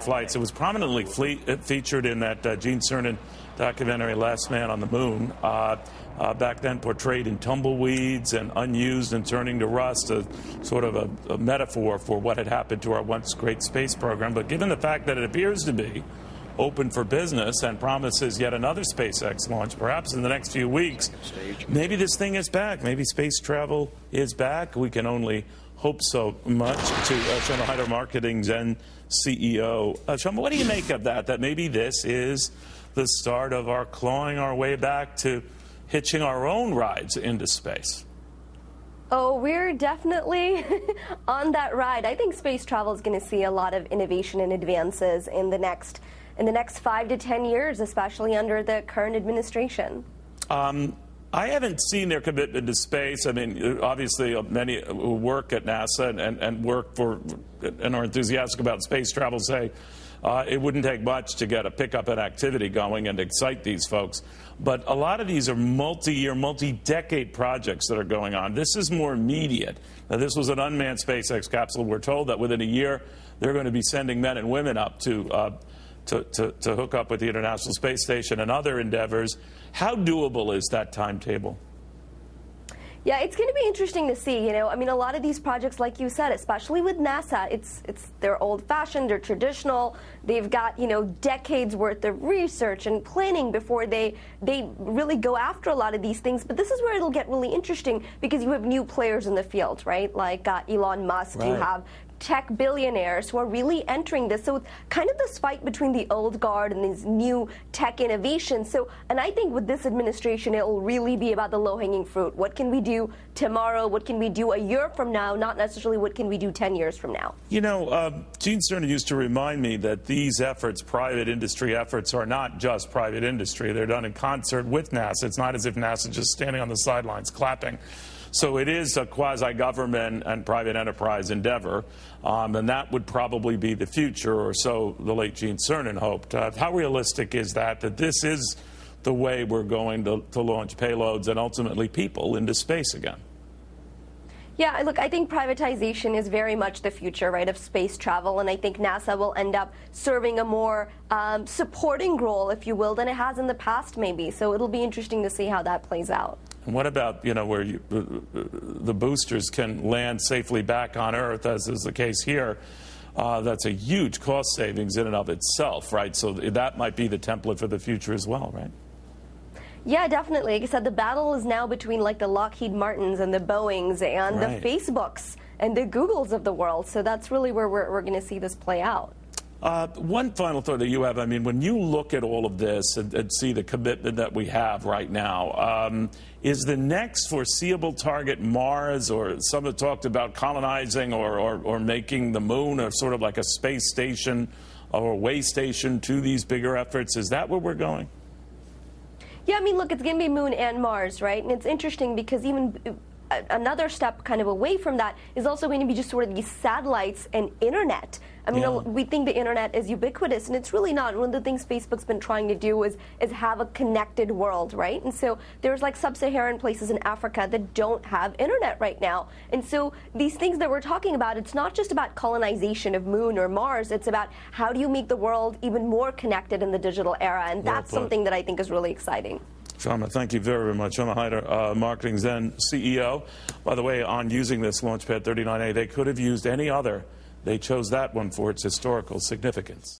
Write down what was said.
flights. It was prominently featured in that Gene Cernan documentary, Last Man on the Moon. Back then portrayed in tumbleweeds and unused and turning to rust, a sort of a metaphor for what had happened to our once great space program. But given the fact that it appears to be open for business and promises yet another SpaceX launch, perhaps in the next few weeks, maybe this thing is back. Maybe space travel is back. We can only hope so much. To Shama Hyder, Marketing Zen CEO. Shama, what do you make of that? That maybe this is the start of our clawing our way back to hitching our own rides into space? Oh, we're definitely on that ride. I think space travel is going to see a lot of innovation and advances in the next 5 to 10 years, especially under the current administration. I haven't seen their commitment to space. I mean, obviously, many who work at NASA and work for and are enthusiastic about space travel say it wouldn't take much to get a pickup in activity going and excite these folks. But a lot of these are multi-year, multi-decade projects that are going on. This is more immediate. Now, this was an unmanned SpaceX capsule. We're told that within a year they're going to be sending men and women up to hook up with the International Space Station and other endeavors. How doable is that timetable? Yeah, it's going to be interesting to see. You know, I mean, a lot of these projects, like you said, especially with NASA, they're old-fashioned, they're traditional. They've got, you know, decades worth of research and planning before they really go after a lot of these things. But this is where it'll get really interesting because you have new players in the field, right? Like Elon Musk, right. You have tech billionaires who are really entering this. So it's kind of this fight between the old guard and these new tech innovations. So, and I think with this administration, it will really be about the low-hanging fruit. What can we do tomorrow? What can we do a year from now? Not necessarily what can we do 10 years from now. You know, Gene Cernan used to remind me that these efforts, private industry efforts, are not just private industry. They're done in concert with NASA. It's not as if NASA's just standing on the sidelines clapping. So it is a quasi-government and private enterprise endeavor, and that would probably be the future, or so the late Gene Cernan hoped. How realistic is that this is the way we're going to launch payloads and ultimately people into space again? Yeah, look, I think privatization is very much the future, right, of space travel, and I think NASA will end up serving a more supporting role, if you will, than it has in the past, maybe. So it'll be interesting to see how that plays out. And what about, you know, where the boosters can land safely back on Earth, as is the case here? That's a huge cost savings in and of itself, right? So that might be the template for the future as well, right? Yeah, definitely. Like I said, the battle is now between like the Lockheed Martins and the Boeings and right. the Facebooks and the Googles of the world. So that's really where we're going to see this play out. One final thought that you have, I mean, when you look at all of this and see the commitment that we have right now, is the next foreseeable target Mars, or some have talked about colonizing or making the moon or sort of like a space station or a way station to these bigger efforts? Is that where we're going? Yeah, I mean, look, it's going to be Moon and Mars, right? And it's interesting because even another step kind of away from that is also going to be just sort of these satellites and internet. I mean, yeah. We think the internet is ubiquitous, and it's really not. One of the things Facebook's been trying to do is have a connected world, right? And so there's like sub-Saharan places in Africa that don't have internet right now. And so these things that we're talking about, it's not just about colonization of Moon or Mars. It's about how do you make the world even more connected in the digital era, and that's something that I think is really exciting. Shama, thank you very, very much. Shama Hyder, Marketing Zen CEO. By the way, on using this Launchpad 39A, they could have used any other. They chose that one for its historical significance.